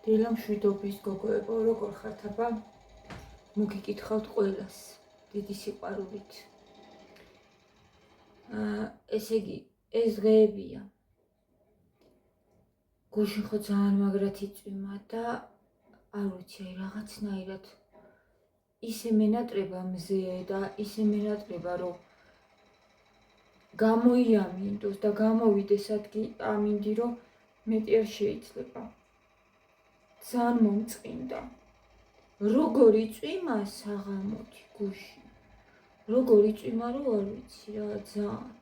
დილა მშვიდობის გოგოებო, როგორ ხართ აბა? მოგიკითხავთ ყველას, დიდი სიყვარულით. ესე იგი, ეს დღეებია. გუშინ ხო ძალიან მაგრად იწვიმა და არ ვიცი, რაღაცნაირად ისე მენატრება მზე და ისე მენატრება, რომ გამოიამინდოს და გამოვიდეს ადგი ამინდი, რომ მეტი არ შეიძლება. ძალიან მომწყინდა. როგორ იწვიმა საღამოთი გუშინ. როგორ იწვიმა, რომ არ ვიცი რა, ძალიან.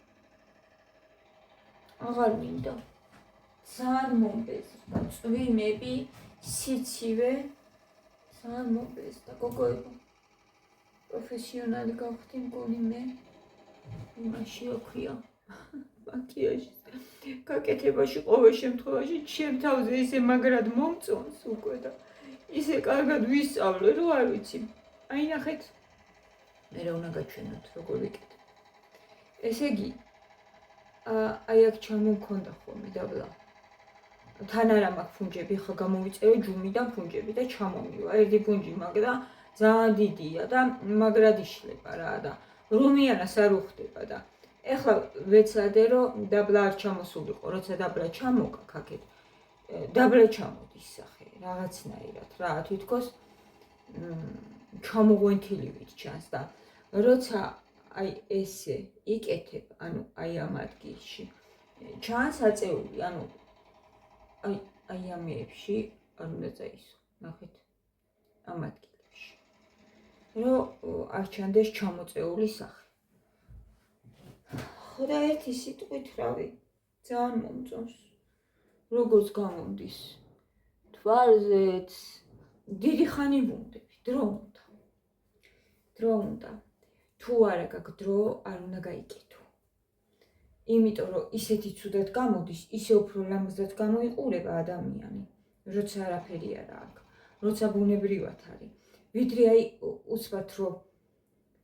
აღარ მინდა. ძალიან მომბეზრდა. წვიმები, სიცივე, ძალიან მომბეზრდა. გოგოებო, პროფესიონალი გავხდი მგონი მე. იმაში ოქია. მაკიაჟის გაკეთებაში ყოველ შემთხვევაში ჩემ თავზე ისე მაგრად მომწონს უკვე და ისე კარგად ვისწავლე, რომ არ ვიცი. აი ნახეთ. მე რა უნდა გაჩვენოთ, როგორ ვიკეთებ. ესე იგი, აი აქ ჩამომქონდა ხოლმე დაბლა. თან არა მაქვს ფუნჯები, ხა გამოვიწერე ჯუმიდან ფუნჯები და ჩამომივა. ერთი ფუნჯი მაქვს და ძალიან დიდია და მაგრად იშლება რა და რომიანას არ უხდება და ეხლა ვეცადე, რომ დაბლა არ ჩამოსულიყო, როცა დაბლა ჩამოკა ქაქეთ. დაბლა ჩამოდის სახე, რაღაცნაირად რა, თითქოს ჩამოღვენთილივით ჩანს და როცა აი ესე იკეთებ, ანუ აი ამ ადგილში ჩანს აწეული, ანუ აი ამებში არ უნდა წაისო, ნახეთ, ამ ადგილებში. რომ არ ჩანდეს ჩამოწეული სახე. ხო და ერთი სიტყვით რავი, ძალიან მომწონს. როგორც გამომდის თვალზეც, დიდი ხანი ვუნდები, დრო უნდა. დრო უნდა. თუ არა გაქვს დრო, არ უნდა გაიკეთო. იმიტომ რომ ისეთი ცუდად გამოდის, ისე უფრო ლამაზად გამოიყურება ადამიანი, როცა არაფერი არა აქვს, როცა ბუნებრივად არის. ვიდრე აი უცბად რომ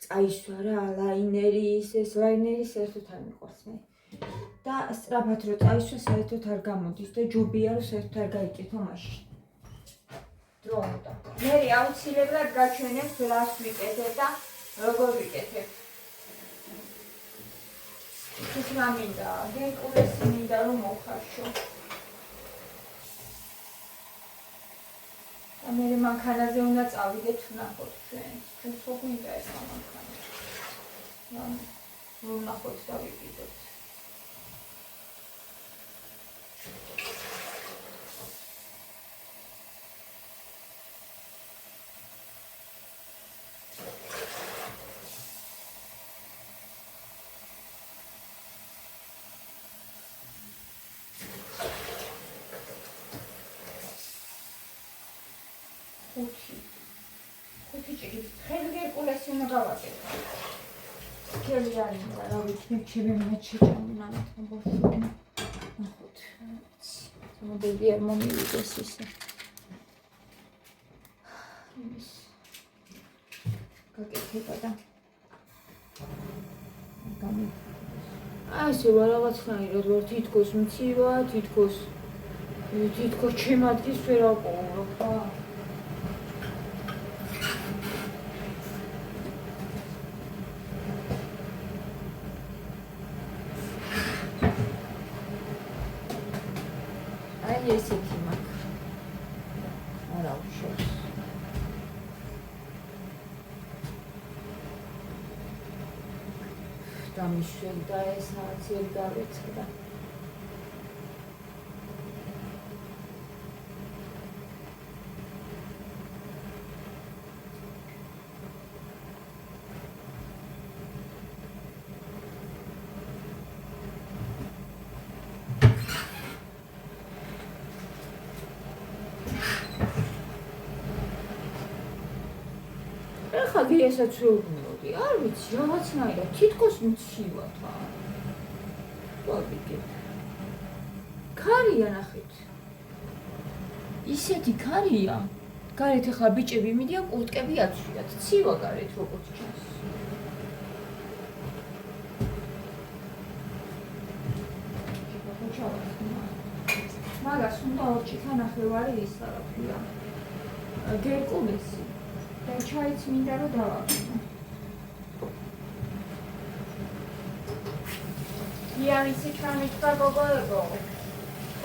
წაისვა რა ლაინერი, ეს ლაინერი საერთოდ არ მიყვარს მე. და სწრაფად რომ წაისვა საერთოდ არ გამოდის და ჯობია რომ საერთოდ არ გაიკეთო მაშინ. დრო უნდა. მე აუცილებლად გაჩვენებ რას ვიკეთებ და როგორ ვიკეთებ. ის რა მინდა, გენკურესი მინდა რომ მოხარშო. და მე მანქანაზე უნდა წავიდეთ ვნახოთ ჩვენ. ჩვენ ხო გვინდა ეს მანქანა. რომ ვნახოთ და ვიყიდოთ. ხუთი ჭიქით, ხელი გერკულესი უნდა გავაკეთო. ხელი არ მინდა, რა ვიცი, ჩემი მეც შეჭამუნა მოხუთ. მოდელი არ მომივიდეს ისე. იმის გაკეთება და ასე რაღაცნაირად ვარ თითქოს მცივა, თითქოს ჩემ ადგილს ვერ ავყოვებ ხა. ესეთი მაქვს. არა უშავს. დამიშველი და ეს აციელი დავეცდა. ხაგი ესაც ვეუბნეოდი, არ ვიცი, რაღაცნაირად თითქოს მცივა თან. ვაგიგებ. ქარია ნახეთ. ისეთი ქარია. გარეთ ახლა ბიჭები მიდიან, კურტკები აცვიათ. ცივა გარეთ როგორც ჩანს. მაგას უნდა 2 ჭიქა ნახევარი ისა რა ქვია. გერკულესი და ჩაიც მინდა რომ დავაყენო. იანისი ჩამიწვა გოგოებო.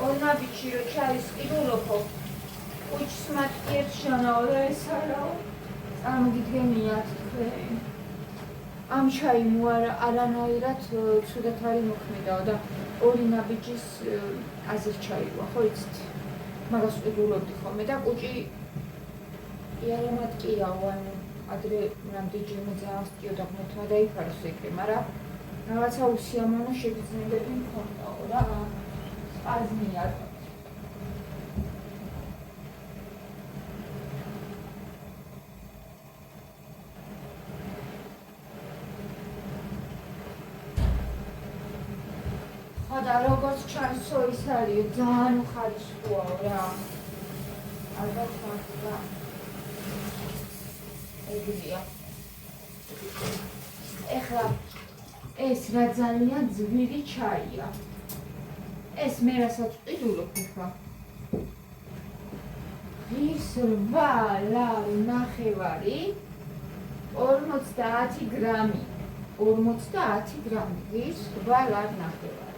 ორმა ბიჭი რო ჩაის ყიდულობო. უჩს მათკიეთ შანაო და ესარაო. წარმოგიდგენიათ თქვენ. ამ ჩაი μου არანაირად ცუდად არ მოქმედაო და ორი ნაბიჯის აზერ ჩაივა, ხო იცით? მაგას ვყიდულობდი ხოლმე და კუჭი იარამატკიაო, ანუ ადრე რამდენჯერმე ძალიან სტიოდა ღმერთმა დაიფაროს ეგრე, მაგრამ რაღაცა უსიამოვნო შეგრძნებები მქონდაო რა, სპაზმია. და როგორც ჩანს ის არის ძალიან უხარისხოა რა. ალბათ მართლა ეგრეა. ეხლა ეს რა ძალიან ძვირი ჩაია. ეს მე რასაც ვყიდულობ ხა. ის 8 ლარი ნახევარი 50 გრამი. 50 გრამი ის 8 ლარი ნახევარი.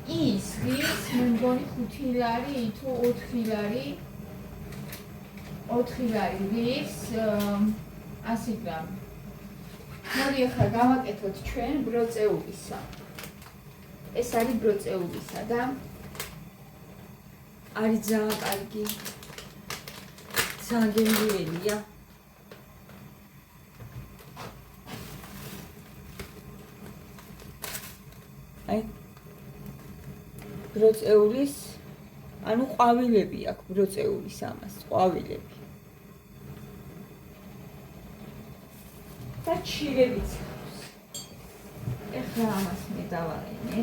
ის ღირს მე მგონი 5 ლარი თუ 4 ლარი 4 ლარი ღირს 100 გრამი. მოდი ახლა გავაკეთოთ ჩვენ ბროწეულისა. ეს არის ბროწეულისა და არის ძალიან კარგი. ძალიან გემრიელია. აი ბროწეულის, ანუ ყვავილები აქვს ბროწეულის ამას, ყვავილები. და ჩირებიც აქვს. ეხლა ამას მე დავაყენე.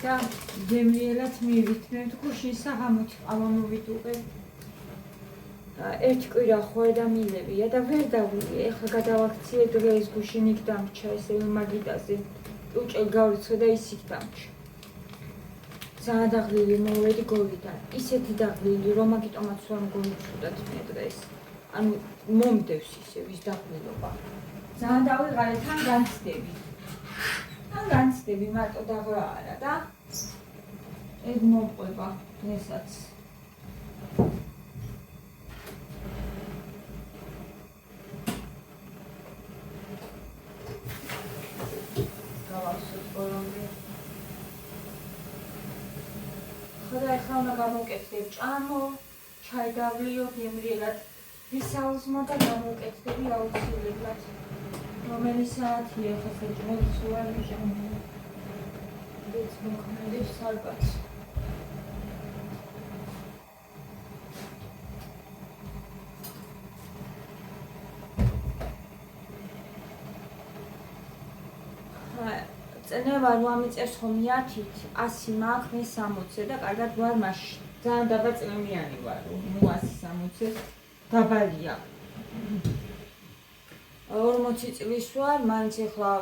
და გემრიელად მივიდნენ გუშინ საღამოთი ყავა მოვიდუღე. ერთი კვირა ხო და მილევია და ვერ დავიე. ეხლა გადავაქციე დღეს გუშინ იქ დამრჩა ესე მაგიდაზე. უჭელ გავრიცხე და ის იქ დამრჩა. ძალიან დაღლილი მოვედი გოვიდა. ისეთი დაღლილი რომ მაგიტომაც ვერ მგონიჩუდათ მე დღეს. ანუ მომდევს ისე ვის დაღლილობა. ძალიან დავიღალე თან განცდები. თან განცდები მარტო დაღლა არა და ეგ მოყვება დღესაც. გავასწორებ ბოლომდე. ხოდა ახლა უნდა გამოვკეთებ ჭამო, ჩაი დავლიო გემრიელად. ვისაუზმო და გამოვკეთები აუცილებლად. რომელი საათია ხა საჭმელი სულ არ მიშამია. ეს მოქმედებს ალბათ. წნევა რომ ამიწერს ხომ 10-ით, 100 მაქვს, მე 60-ზე და კარგად ვარ მაშინ. ძალიან დაბა წლიანი ვარ, ნუ 160 დაბალია. 40 წლის ვარ, მაინც ახლა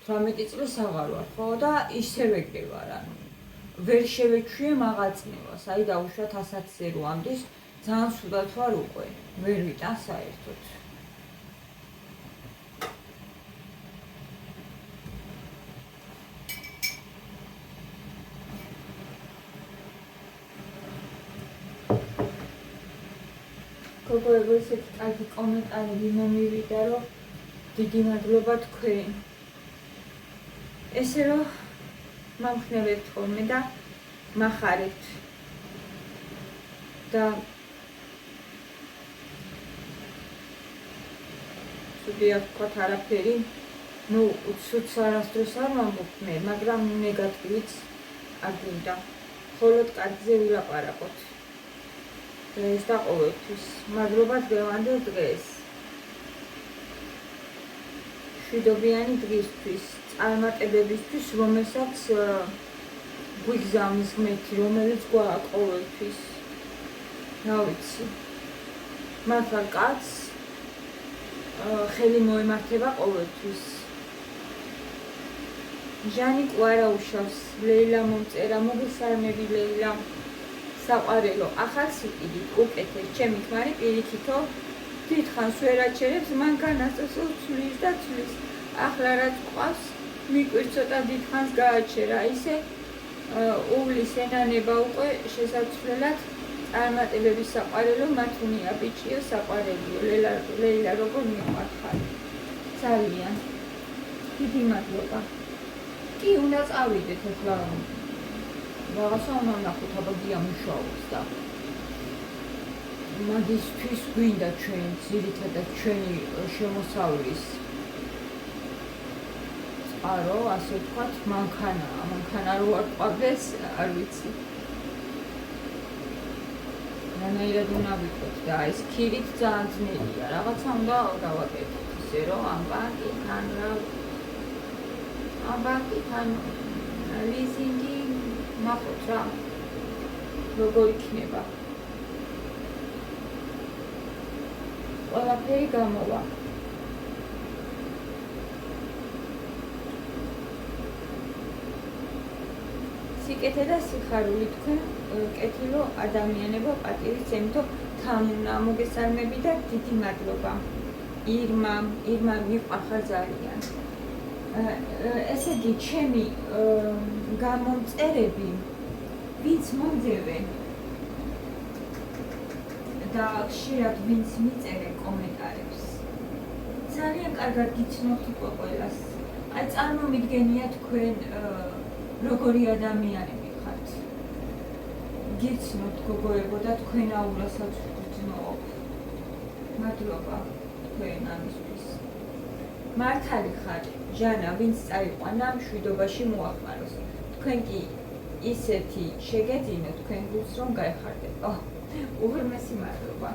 18 წლის აღარ ვარ, ხო და ისევ ეგრე ვარ, ანუ ვერ შევეჩვიე მაღალწნევას, აი დაუშვათ 100-ზე რო ამდის, ძალიან სულად ვარ უკვე, ვერ ვიტან საერთოდ. გოგოებო, ესეთი კარგი კომენტარები მომივიდა, რომ დიდი მადლობა თქვენ. ესე რომ მომხნევებთ ხოლმე და მახარებთ. და სუდია ვთქვათ არაფერი, ნუ უცუდს არასდროს არ ვამბობ მე, მაგრამ ნეგატივიც არ გინდა. მხოლოდ კარგზე ვილაპარაკოთ. ეს და ყოველთვის მადლობა დღევანდელ დღეს. მშვიდობიანი დღისთვის, წარმატებებისთვის, რომელსაც გვიგზავნის ღმერთი, რომელიც გვაქვს ყოველთვის. რა ვიცი. მართლა კაცს ხელი მოემართება ყოველთვის. ჟანი კვარა უშავს, ლეილა მომწერა, მოგესალმები ლეილა. საყვარელო, ახალ სიყიდით, უკეთეს, ჩემი ქმარი პირიქითო, დიდხანს ვერ აჩერებს, მანქანას ცვლის და ცვლის. ახლა რაც ყავს, მიკვირს ცოტა დიდხანს გააჩერა, ისე უვლის ენანება უკვე შესაძლებლად წარმატებების საყვარელო, მათუნია ბიჭიო საყვარელიო, ლეილა როგორ მიყვარხარ? ძალიან. დიდი მადლობა. კი, უნდა წავიდეთ ახლა. რაღაცა უნდა ვნახოთ, აბა გია მუშაობს და მაგისთვის გვინდა ჩვენ ძირითადად ჩვენი შემოსავლის წყარო, ასე ვთქვათ, მანქანა რო არ ყვავდეს, არ ვიცი. რანაირად უნდა ვიყოთ და ეს ქირით ძალიან ძნელია, რაღაცა უნდა გავაკეთოთ, ისე რომ ამ ბანკიდან ლიზინგი მახოთ რა, როგორ იქნება. ყველაფერი გამოვა. სიკეთე და სიხარული თქვენ კეთილო ადამიანებო, პატივისცემითო თან უნდა მოგესალმები და დიდი მადლობა. ირმა მიყვარხარ ძალიან. ესე იგი, ჩემი გამომწერები, ვინც მომძევენ და ხშირად ვინც მიწერენ კომენტარებს, ძალიან კარგად გიცნობთ უკვე ყველას. აი, წარმომიდგენია თქვენ როგორი ადამიანები ხართ. გიცნობთ გოგოებო და თქვენ აურასაც ვგრძნობ. მადლობა თქვენ ამისთვის. მართალი ხარ, ჟანა, ვინც წაიყვანა მშვიდობაში მოახმაროს. თქვენ კი ისეთი შეგეძინოთ თქვენ გულს, რომ გაეხარდებო. უღრმესი მადლობა.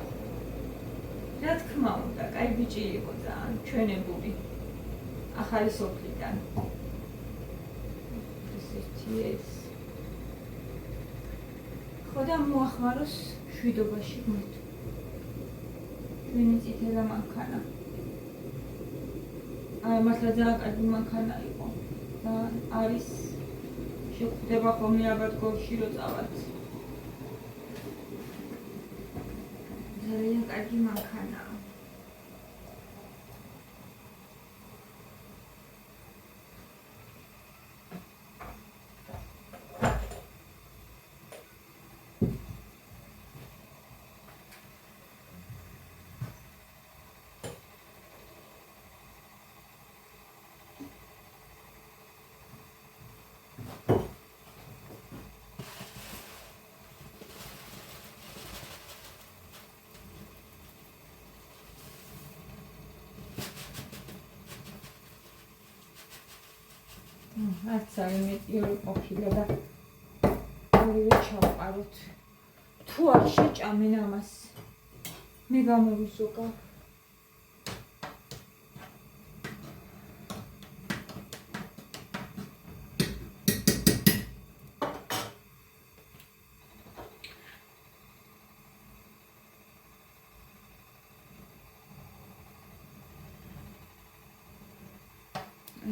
რა თქმა უნდა, კაი ბიჭი იყო ძალიან, ჩვენებული. ახალი სოფლიდან. ეს ხო და მოახმაროს მშვიდობაში გულით. ჩვენი წითელა მანქანა. აი, მართლა ძალიან კარგი მანქანა იყო. არის შეგვხვდება ხოლმე აბატგორში რო წავალთ. ძალიან კარგი მანქანაა. არც არის მეტიორი ყოფილა და ორივე ჩავყაროთ. თუ არ შეჭამენ ამას, მე გამოვიზოგავ.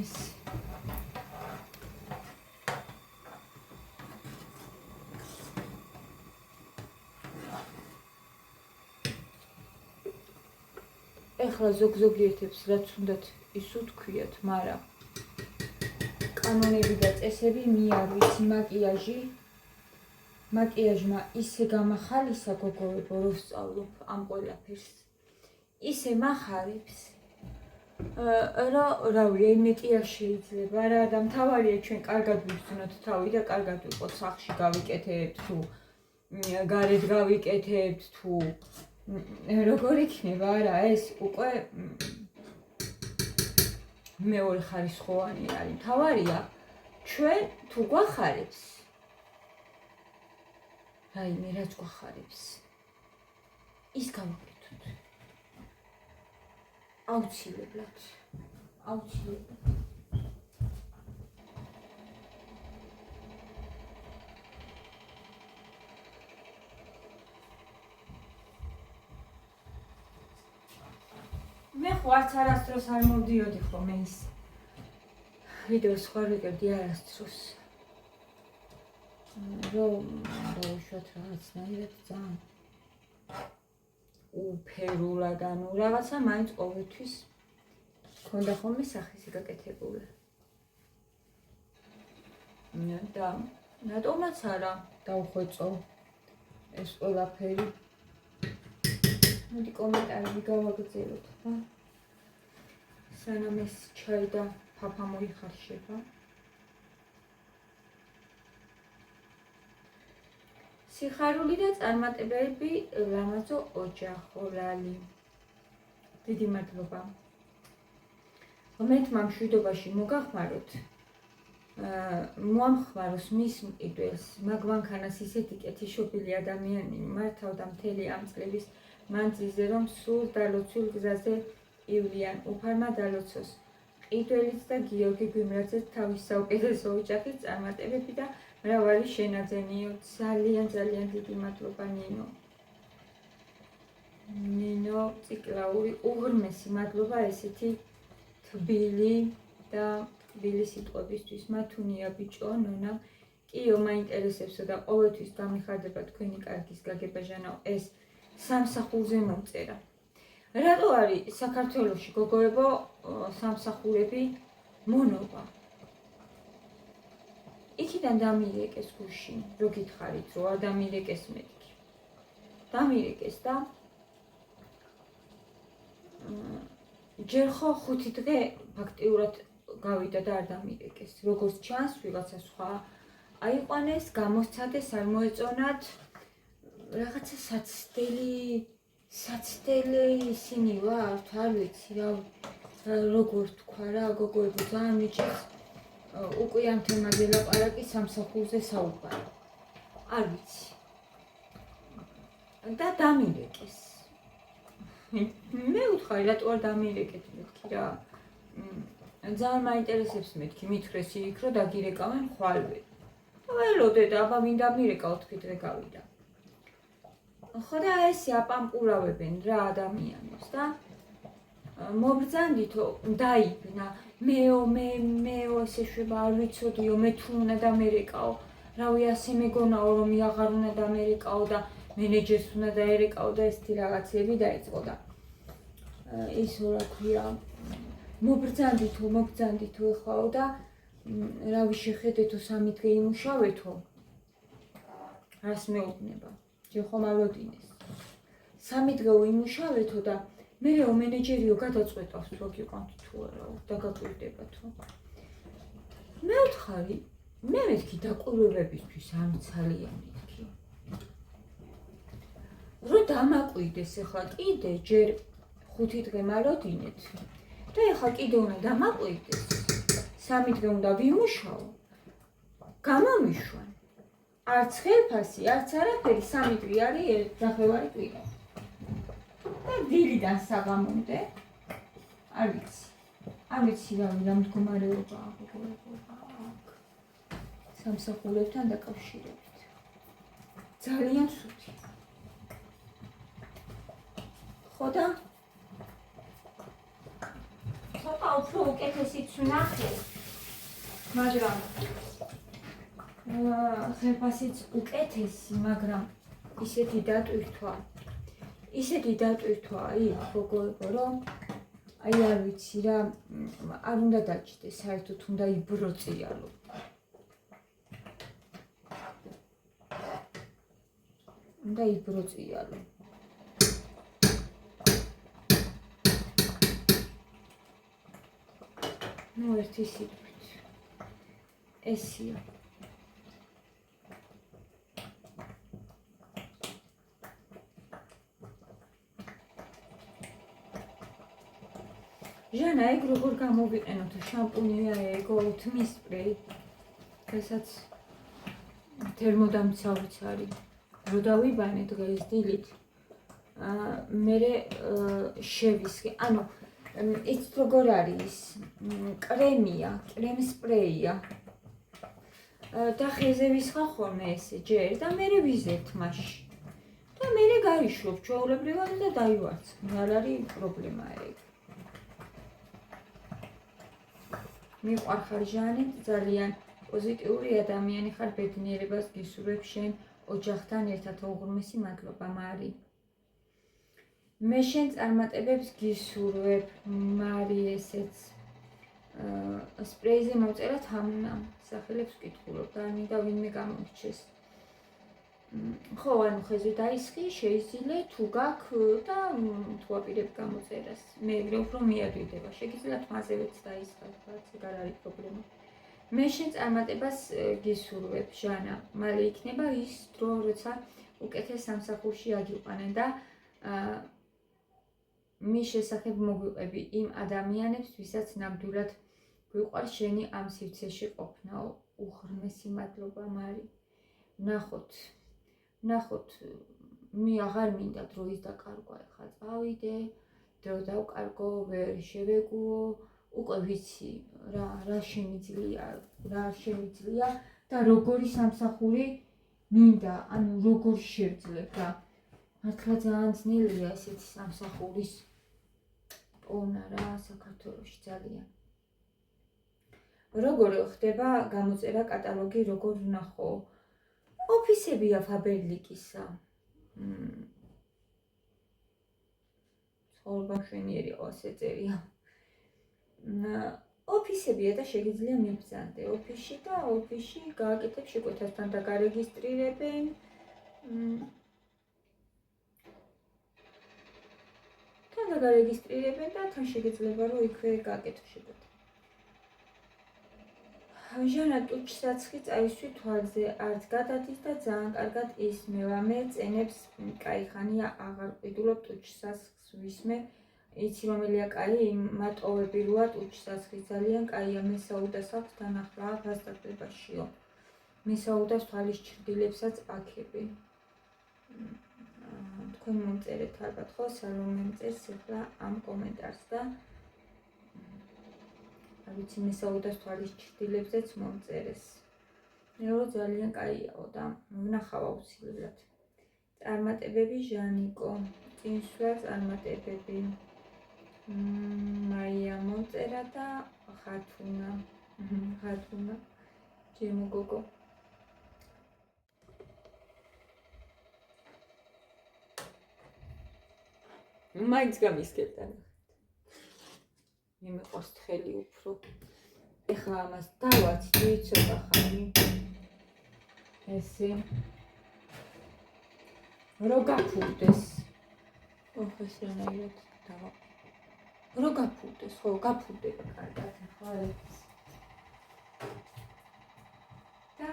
ეს ეხლა ზოგზოგიერთებს რაც უნდათ ის უთქვიათ, მაგრამ კანონები და წესები მიარვიცი. მაკიაჟმა ისე გამახალისა გოგოებო, რომ ვსწავლობ ამ ყველაფერს. ისე მახარებს, რავი, მეტი არ შეიძლება რა და მთავარია ჩვენ კარგად ვიგრძნოთ თავი და კარგად ვიყოთ, სახლში გავიკეთებთ თუ გარეთ გავიკეთებთ თუ როგორ იქნება, არა, ეს უკვე მეორე ხარისხოვანი არის. მთავარია ჩვენ თუ გვახარებს, რაიმე რაც გვახარებს, ის გავაკეთოთ. აუცილებლად. ხო არც არასდროს არ მოვდიოდი ხოლმე ის ვიდეოს ხარ ვიგებდი არასდროს. რომ დავუშვათ რაღაცნაირად ძალიან უფერულად, ანუ რაღაცა მაინც ყოველთვის ქონდა ხოლმე სახისი გაკეთებული. და რატომაც არა დავხვეწო ეს ყველაფერი. მოდი კომენტარები გავაგრძელოთ, ხა? სანამ ეს ჩაი და ფაფა მოიხარშება. სიხარული და წარმატებები ლამაზო ოჯახოლალი. დიდი მადლობა. ღმერთმა მშვიდობაში მოგახმაროთ. მოამხმაროს მის მყიდველს, მაგ მანქანას ისეთი კეთილშობილი ადამიანი მართავდა მთელი ამ წლების მანძილზე, რომ სულ დალოცულ გზაზე ივლიან, უფალმა დალოცოს. მყიდველიც და გიორგი გვიმრაძეც თავის საუკეთესო ოჯახის წარმატებები და მრავალი შენაძენიო. ძალიან დიდი მადლობა ნინო. ნინო ციკლაური უღრმესი მადლობა ესეთი თბილი და თბილი სიტყვებისთვის. მათუნია ბიჭო, ნონა, კიო მაინტერესებსო და ყოველთვის გამიხარდება თქვენი კარგის გაგება ჟანო ეს სამსახურზე მომწერა. რატო არის საქართველოში გოგოებო სამსახურები მონობა? იქიდან დამირეკეს გუშინ, რო გითხარით, რო არ დამირეკეს მეთქი. დამირეკეს და ჯერ ხო 5 დღე ფაქტიურად გავიდა და არ დამირეკეს. როგორც ჩანს, ვიღაცა სხვა აიყვანეს, გამოსცადეს, არ მოეწონათ. რაღაცა საცდელი ისინი ვართ, არ ვიცი რა, როგორ თქვა რა, გოგოებო, ძალიან მიჭირს უკვე ამ თემაზე ლაპარაკი სამსახურზე საუბარი. არ ვიცი. და დამირეკეს. მე ვუთხარი, რატო არ დამირეკეთ მეთქი რა. ძალიან მაინტერესებს მეთქი, მითხრეს იქ, რომ დაგირეკავენ ხვალვე. და ველოდე და აბა ვინ დამირეკა 4 დღე გავიდა. ხო და ესე აპამპურავებენ რა ადამიანებს და მობრძანდითო დაიბნა მეო ესე შვება არ ვიცოდიო მე თუ უნდა დამერეკაო რავი ასე მეგონაო რომ აღარ უნდა დამერეკაო და მენეჯერს უნდა დაერეკაო და ესეთი რაღაცები დაიწყო და ისო რა ქვია მობრძანდითო ეხლაო და რავი შეხედეთო 3 დღე იმუშავეთო რას მეუბნება ჯერ ხომ ავოდინეს 3 დღე იმუშავეთო და მერეო მენეჯერიო გადაწყვეტავს თუ გიყვანთ თუ არა და გაგვირდებათო მე ვთხარი მე მეთქი დაკვირვებებისთვის ამცალია მეთქი რო დამაკვირდეს ახლა კიდე ჯერ 5 დღე მაროდინეთ და ახლა კიდე უნდა დამაკვირდეს 3 დღე უნდა ვიმუშაო გამომიშვან არც ხელფასი არც არაფერი 3 დღე არის ნახევარი კვირა და დილიდან საღამომდე არ ვიცი რა მდგომარეობა აქ სამსახურებთან დაკავშირებით ძალიან სუთი ხო და ცოტა უფრო უკეთესიც ვნახე მაგრამ ხელფასიც უკეთესი მაგრამ ისეთი დატვირთვა იქ გოგოებო რომ აი არ ვიცი რა არ უნდა დაჭდეს საერთოდ უნდა იბროწიალო ნუ ერთი სიტყვით ესია ჟანა ეგ როგორ გამოვიყენოთ შამპუნია ეგო თმის სპრეი რასაც თერმოდამცავიც არის რო დავიბანე დღეს დილით მერე შევისხი ანუ ის როგორ არის კრემია კრემ სპრეია და ხეზე ვისხა ხოლმე ესე ჯერ და მერე ვიზერთ მასში და მერე გაიშვებ ჩვეულებრივად და დაივარცხ არ არის პრობლემა ეგ მიყვარხარ ჟანით, ძალიან პოზიტიური ადამიანი ხარ, ბედნიერებას გისურვებ შენ ოჯახთან ერთად. უღრმესი მადლობა, მარი. მე შენ წარმატებებს გისურვებ, მარი, ესეც სპრეიზე მოვწერა თამუნა, სახელებს ვკითხულობ და მინდა ვინმე გამორჩეს. ხო, ანუ ხეზე დაისხი, შეიზილე, თუ გაქვს და თუ აპირებ გამოწერას. მე უფრო მიადვიდება, შეგიძლიათ მასევეც დაისხათ, რაც ეგ არ არის პრობლემა. მე შენ წარმატებას გისურვებ, ჟანა. მალე იქნება ის დრო, როცა უკეთეს სამსახურში აგიყვანენ და მის შესახებ მოგვიყვები იმ ადამიანებს, ვისაც ნამდვილად გვიყვარს შენი ამ სივრცეში ყოფნა. უღრმესი მადლობა, მარი. ნახოთ, მე აღარ მინდა დროის დაკარგვა, ეხლა წავიდე, დრო დავკარგო, ვერ შევეგუო, უკვე ვიცი რა შემიძლია და როგორი სამსახური მინდა, ანუ როგორ შევძლებ რა. მართლა ძალიან ძნელია ესეთი სამსახურის პოვნა რა საქართველოში ძალიან. როგორ ხდება გამოწერა კატალოგი, როგორ ვნახო? ოფისებია ფაბერლიკისა. ცხოვრება მშვენიერი ყავს ეწერია. ოფისებია და შეგიძლია მიბრძანდე ოფისში და ოფისში გააკეთებ შეკვეთასთან და გარეგისტრირებენ. თან და გარეგისტრირებენ და თან შეგიძლება რომ იქვე გააკეთო შეკვეთა. ჟანა, ტუჩსაცხი წაისვი თვალზე, არც გადადის და ძალიან კარგად ისმევა. მე წენებს კაიხანია აღარ ყიდულობ ტუჩსაცხს ვისმე. იცი რომელია კაი, მატოვები როა ტუჩსაცხი ძალიან კაია. მე საუდას აქვს თანახლა ფასტაკებაშიო. მე საუდას თვალის ჩრდილებსაც აქები. თქვენ მომწერეთ ალბათ ხო, სალომემ წერს ახლა ამ კომენტარს და ვიცი მე საუდას თვალის ჩრდილებზეც მომწერეს. ნერო ძალიან კაიაო და ვნახავ აუცილებლად. წარმატებები ჟანიკო, წინსვლა წარმატებები. მაია მომწერა და ხათუნა. ჩემო გოგო. მაინც გამისკერდა. მე მეყავს თხელი უფრო. ეხლა ამას დავაცდი ცოტა ხანი. ესე რო გაფურდეს. ეს რანაირად დავა. რო გაფურდეს, ხო, გაფურდება კარგად, ხო ეს. და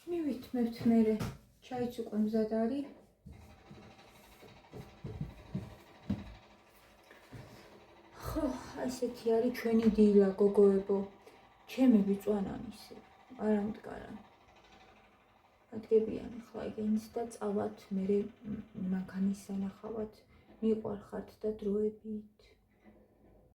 მივით მე ჩაიც უკვე მზად არის. ესეთი არის ჩვენი დილა, გოგოებო. ჩემი ვიწვანან ისე, არა მდგარან. ადგებიან ახლა ეგენს და წავალთ, მე მანქანის სანახავად. მიყვარხართ და დროებით.